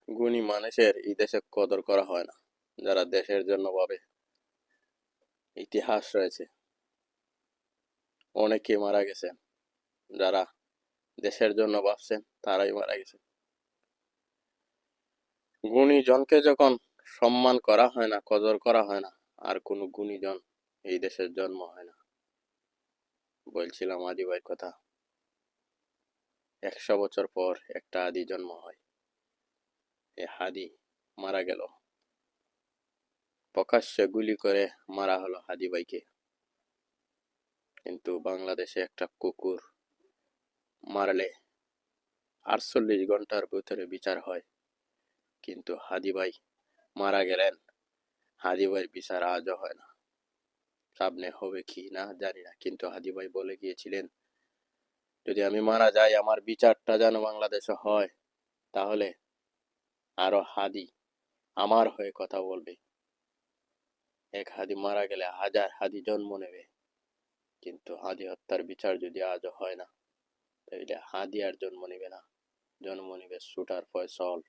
গুণী মানুষের এই দেশে কদর করা হয় না, যারা দেশের জন্য ভাবে। ইতিহাস রয়েছে, অনেকে মারা গেছেন, যারা দেশের জন্য ভাবছেন তারাই মারা গেছে। গুণীজনকে যখন সম্মান করা হয় না, কদর করা হয় না, আর কোনো গুণীজন এই দেশের জন্ম হয় না। বলছিলাম আদি ভাইয়ের কথা, 100 বছর পর একটা আদি জন্ম হয়। এ হাদি মারা গেল, প্রকাশ্যে গুলি করে মারা হলো হাদি ভাইকে। কিন্তু বাংলাদেশে একটা কুকুর মারলে 48 ঘন্টার ভিতরে বিচার হয়, কিন্তু হাদি ভাই মারা গেলেন, হাদি ভাইয়ের বিচার আজও হয় না। সামনে হবে কি না জানি না, কিন্তু হাদি ভাই বলে গিয়েছিলেন, যদি আমি মারা যাই আমার বিচারটা যেন বাংলাদেশে হয়, তাহলে আরো হাদি আমার হয়ে কথা বলবে। এক হাদি মারা গেলে হাজার হাদি জন্ম নেবে, কিন্তু হাদি হত্যার বিচার যদি আজও হয় না, তাহলে হাদি আর জন্ম নেবে না, জন্ম নেবে শুটার ফয়সল।